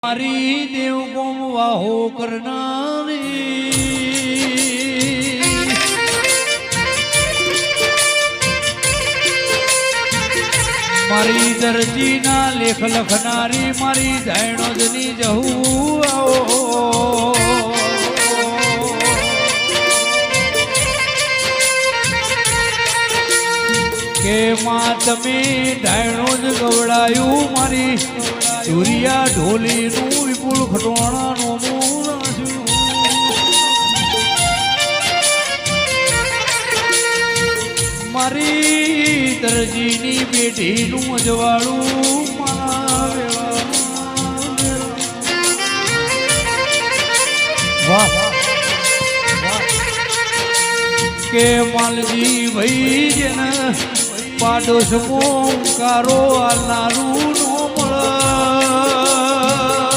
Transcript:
મારી દેવ ગોમ વાહો કરનારી મારી દરજીના લેખ લખનારી મારી ધાયણોદની જહુ આવો કે માં તમે ધાયણો જ ગવડાયું મારી ચુરિયા ઢોલીનું વિપુલ ખટોણાનું મારી દરજીની બેટીનું અજવાળું વાહ કે માલજી ભાઈ જેને પાડોશ મોંકારો આલનારું